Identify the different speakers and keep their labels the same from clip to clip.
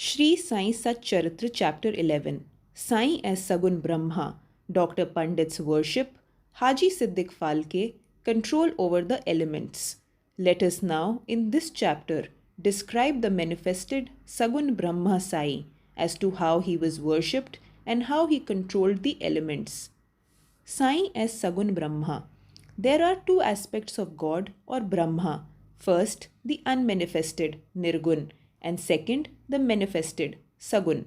Speaker 1: Shri Sai Satcharitra Chapter 11. Sai as Sagun Brahma, Dr. Pandit's worship, Haji Siddiq Falke, control over the elements. Let us now, in this chapter, describe the manifested Sagun Brahma Sai as to how he was worshipped and how he controlled the elements. Sai as Sagun Brahma. There are two aspects of God or Brahma. First, the unmanifested, Nirgun, and second, the manifested, Sagun.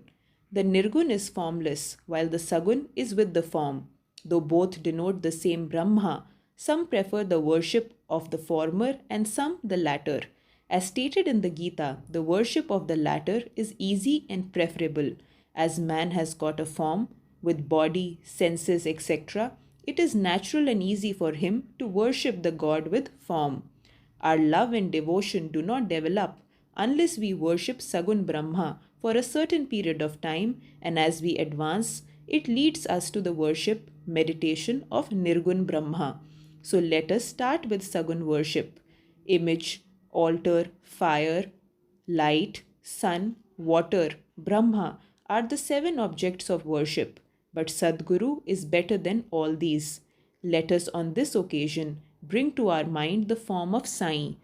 Speaker 1: The Nirgun is formless, while the Sagun is with the form. Though both denote the same Brahma, some prefer the worship of the former and some the latter. As stated in the Gita, the worship of the latter is easy and preferable. As man has got a form, with body, senses, etc., it is natural and easy for him to worship the God with form. Our love and devotion do not develop unless we worship Sagun Brahma for a certain period of time, and as we advance, it leads us to the worship, meditation of Nirgun Brahma. So let us start with Sagun worship. Image, altar, fire, light, sun, water, Brahma are the seven objects of worship. But Sadguru is better than all these. Let us on this occasion bring to our mind the form of Sai,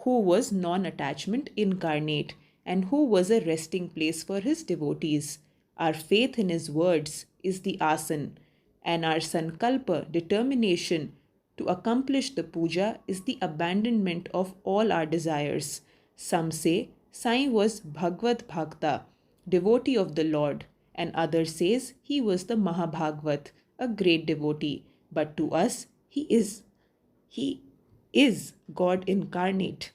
Speaker 1: who was non-attachment incarnate and who was a resting place for his devotees. Our faith in his words is the asan, and our sankalpa, determination to accomplish the puja, is the abandonment of all our desires. Some say Sai was Bhagavad Bhakta, devotee of the Lord, and others says he was the Mahabhagvat, a great devotee. But to us, he is God incarnate.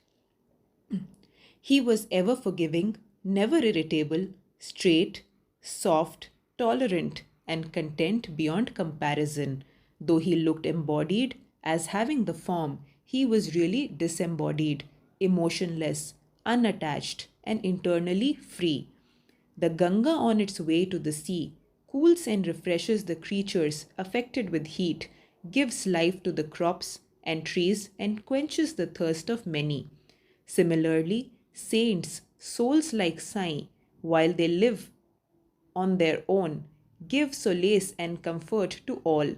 Speaker 1: He was ever forgiving, never irritable, straight, soft, tolerant, and content beyond comparison. Though he looked embodied as having the form, he was really disembodied, emotionless, unattached, and internally free. The Ganga on its way to the sea cools and refreshes the creatures affected with heat, gives life to the crops and trees, and quenches the thirst of many. Similarly, saints, souls like Sai, while they live on their own, give solace and comfort to all.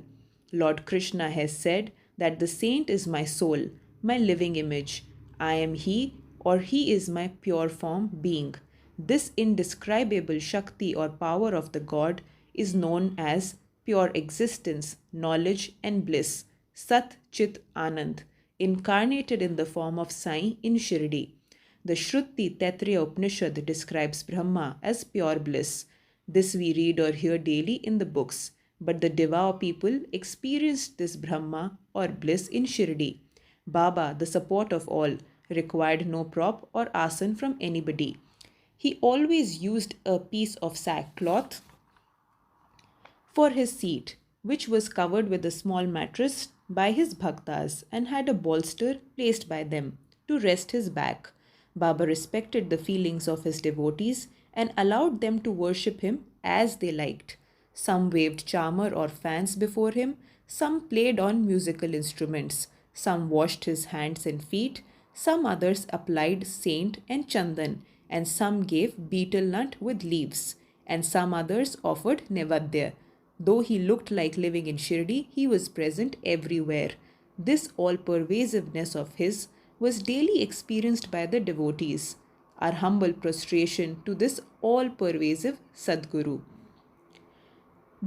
Speaker 1: Lord Krishna has said that the saint is my soul, my living image. I am he, or he is my pure form being. This indescribable Shakti or power of the God is known as pure existence, knowledge, and bliss, Sat Chit Anand, incarnated in the form of Sai in Shirdi. The Shruti Taittiriya Upanishad describes Brahma as pure bliss. This we read or hear daily in the books, but the devout people experienced this Brahma or bliss in Shirdi. Baba, the support of all, required no prop or asan from anybody. He always used a piece of sackcloth for his seat, which was covered with a small mattress by his bhaktas and had a bolster placed by them to rest his back. Baba respected the feelings of his devotees and allowed them to worship him as they liked. Some waved charmer or fans before him, some played on musical instruments, some washed his hands and feet, some others applied saint and chandan, and some gave betel nut with leaves, and some others offered nevadya. Though he looked like living in Shirdi, he was present everywhere. This all-pervasiveness of his was daily experienced by the devotees. Our humble prostration to this all-pervasive Sadguru.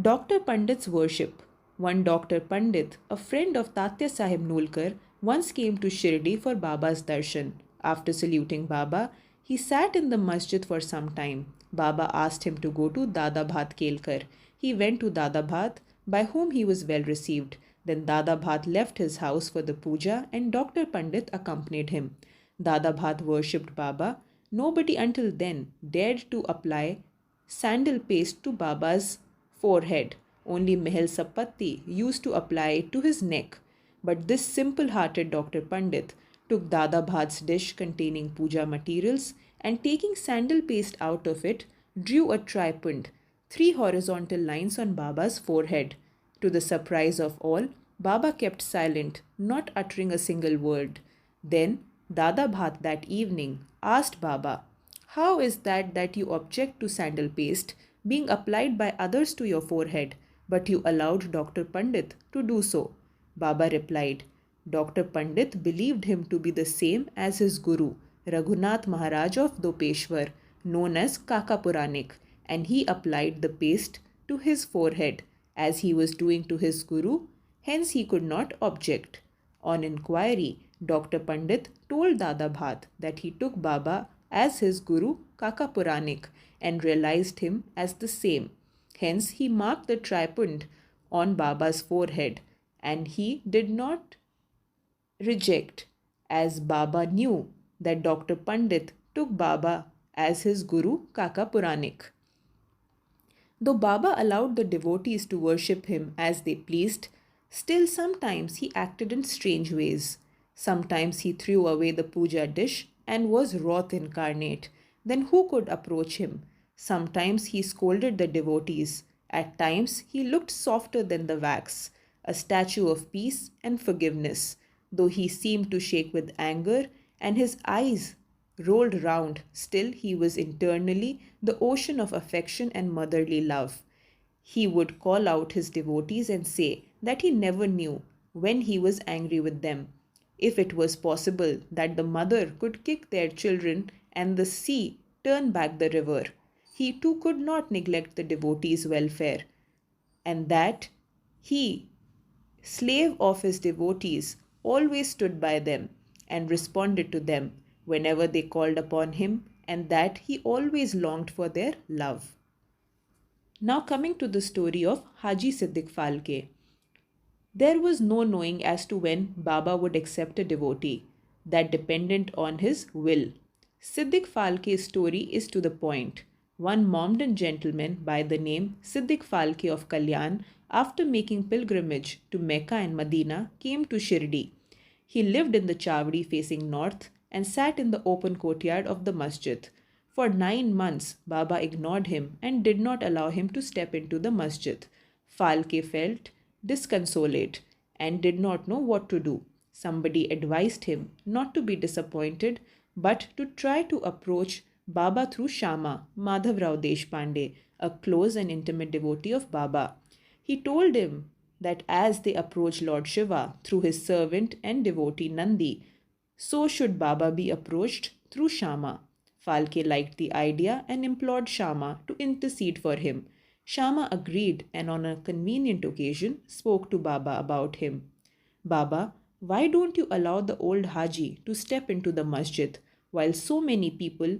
Speaker 1: Dr. Pandit's worship. One Dr. Pandit, a friend of Tatya Sahib Nulkar, once came to Shirdi for Baba's darshan. After saluting Baba, he sat in the masjid for some time. Baba asked him to go to Dada Bhat Kelkar. He went to Dada Bhat, by whom he was well received. Then Dada Bhat left his house for the puja and Dr. Pandit accompanied him. Dada Bhat worshipped Baba. Nobody until then dared to apply sandal paste to Baba's forehead. Only Mehel Sapatti used to apply it to his neck. But this simple-hearted Dr. Pandit took Dada Bhat's dish containing puja materials and taking sandal paste out of it, drew a tripund, 3 horizontal lines on Baba's forehead. To the surprise of all, Baba kept silent, not uttering a single word. Then Dada Bhat that evening asked Baba, How is that you object to sandal paste being applied by others to your forehead, but you allowed Dr. Pandit to do so? Baba replied, Dr. Pandit believed him to be the same as his guru, Raghunath Maharaj of Dopeshwar, known as Kaka Puranik, and he applied the paste to his forehead as he was doing to his guru, hence he could not object. On inquiry, Dr. Pandit told Dada Bhat that he took Baba as his guru Kaka Puranik and realized him as the same. Hence he marked the tripund on Baba's forehead, and he did not reject, as Baba knew that Dr. Pandit took Baba as his guru Kaka Puranik. Though Baba allowed the devotees to worship him as they pleased, still sometimes he acted in strange ways. Sometimes he threw away the puja dish and was wrath incarnate. Then who could approach him? Sometimes he scolded the devotees. At times he looked softer than the wax, a statue of peace and forgiveness, though he seemed to shake with anger and his eyes rolled round, still he was internally the ocean of affection and motherly love. He would call out his devotees and say that he never knew when he was angry with them. If it was possible that the mother could kick their children and the sea turn back the river, he too could not neglect the devotees' welfare, and that he, slave of his devotees, always stood by them and responded to them whenever they called upon him, and that he always longed for their love. Now coming to the story of Haji Siddiq Falke. There was no knowing as to when Baba would accept a devotee, that dependent on his will. Siddiq Falke's story is to the point. One Mohammedan gentleman by the name Siddiq Falke of Kalyan, after making pilgrimage to Mecca and Medina, came to Shirdi. He lived in the Chavdi facing north and sat in the open courtyard of the masjid. For 9 months, Baba ignored him and did not allow him to step into the masjid. Falke felt disconsolate and did not know what to do. Somebody advised him not to be disappointed but to try to approach Baba through Shama, Madhavrao Deshpande, a close and intimate devotee of Baba. He told him that as they approach Lord Shiva through his servant and devotee Nandi, so should Baba be approached through Shama. Falke liked the idea and implored Shama to intercede for him. Shama agreed and on a convenient occasion spoke to Baba about him. Baba, why don't you allow the old Haji to step into the masjid while so many people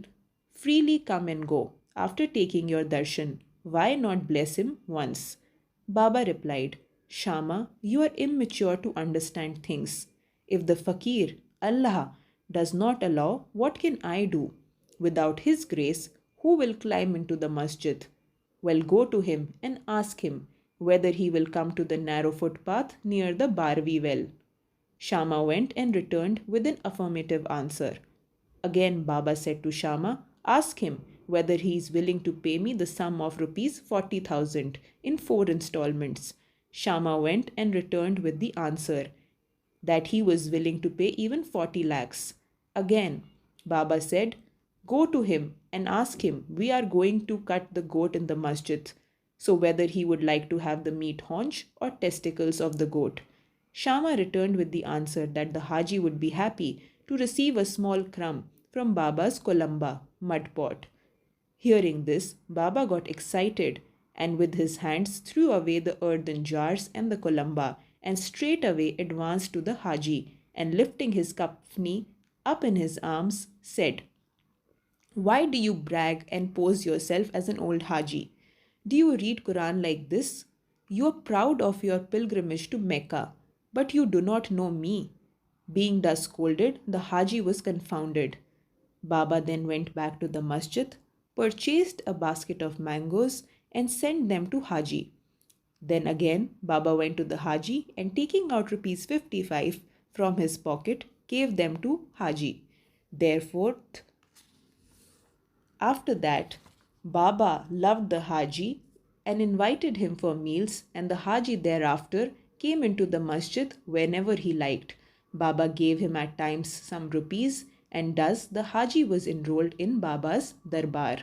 Speaker 1: freely come and go after taking your darshan? Why not bless him once? Baba replied, Shama, you are immature to understand things. If the fakir, Allah, does not allow, what can I do? Without his grace, who will climb into the masjid? Well, go to him and ask him whether he will come to the narrow footpath near the Barvi well. Shama went and returned with an affirmative answer. Again Baba said to Shama, ask him whether he is willing to pay me the sum of rupees 40,000 in 4 installments. Shama went and returned with the answer that he was willing to pay even 40 lakhs. Again, Baba said, go to him and ask him, we are going to cut the goat in the masjid, so whether he would like to have the meat haunch or testicles of the goat. Shama returned with the answer that the Haji would be happy to receive a small crumb from Baba's kolamba, mud pot. Hearing this, Baba got excited and with his hands threw away the earthen jars and the kolamba and straightway advanced to the Haji and lifting his kafni up in his arms said, why do you brag and pose yourself as an old Haji? Do you read Quran like this? You are proud of your pilgrimage to Mecca, but you do not know me. Being thus scolded, the Haji was confounded. Baba then went back to the masjid, purchased a basket of mangoes and sent them to Haji. Then again Baba went to the Haji and taking out rupees 55 from his pocket gave them to Haji. Therefore, after that, Baba loved the Haji and invited him for meals, and the Haji thereafter came into the masjid whenever he liked. Baba gave him at times some rupees and thus the Haji was enrolled in Baba's darbar.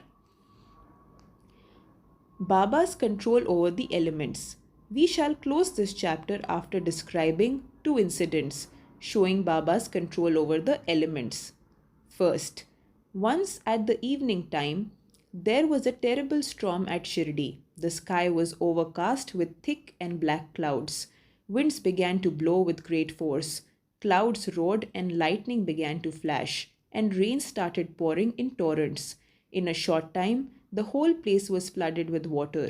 Speaker 1: Baba's control over the elements. We shall close this chapter after describing two incidents showing Baba's control over the elements. First, once at the evening time, there was a terrible storm at Shirdi. The sky was overcast with thick and black clouds. Winds began to blow with great force. Clouds roared and lightning began to flash, and rain started pouring in torrents. In a short time, the whole place was flooded with water.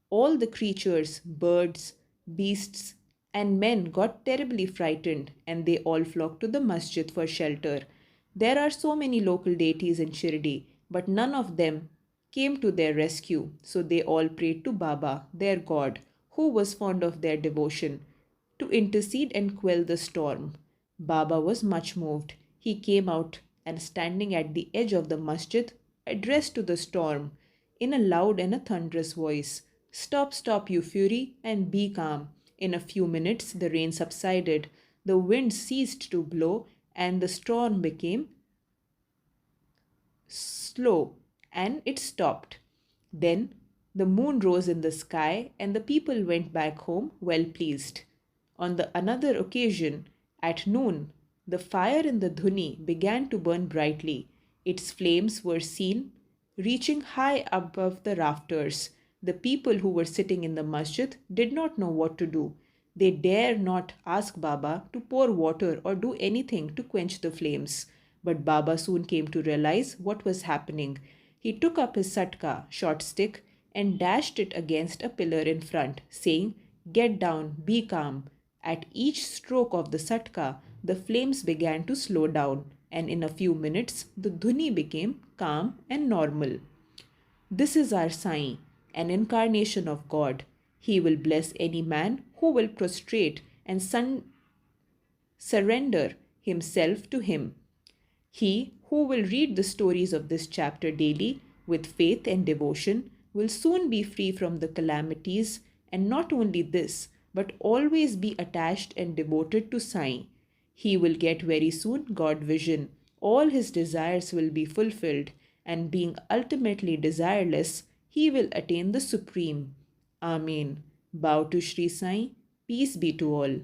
Speaker 1: All the creatures, birds, beasts, and men got terribly frightened, and they all flocked to the masjid for shelter. There are so many local deities in Shirdi, but none of them came to their rescue, so they all prayed to Baba, their god, who was fond of their devotion, to intercede and quell the storm. Baba was much moved. He came out and, standing at the edge of the masjid, addressed to the storm in a loud and a thunderous voice, "Stop, stop, you fury, and be calm." In a few minutes, the rain subsided, the wind ceased to blow, and the storm became slow, and it stopped. Then the moon rose in the sky, and the people went back home well pleased. On the another occasion, at noon, the fire in the dhuni began to burn brightly. Its flames were seen reaching high above the rafters. The people who were sitting in the masjid did not know what to do. They dare not ask Baba to pour water or do anything to quench the flames. But Baba soon came to realize what was happening. He took up his satka, short stick, and dashed it against a pillar in front, saying, "Get down, be calm." At each stroke of the satka, the flames began to slow down, and in a few minutes, the dhuni became calm and normal. This is our Sai, an incarnation of God. He will bless any man who will prostrate and surrender himself to him. He who will read the stories of this chapter daily with faith and devotion will soon be free from the calamities, and not only this, but always be attached and devoted to Sai. He will get very soon God vision. All his desires will be fulfilled, and being ultimately desireless, he will attain the supreme. Amen. Bow to Sri Sai. Peace be to all.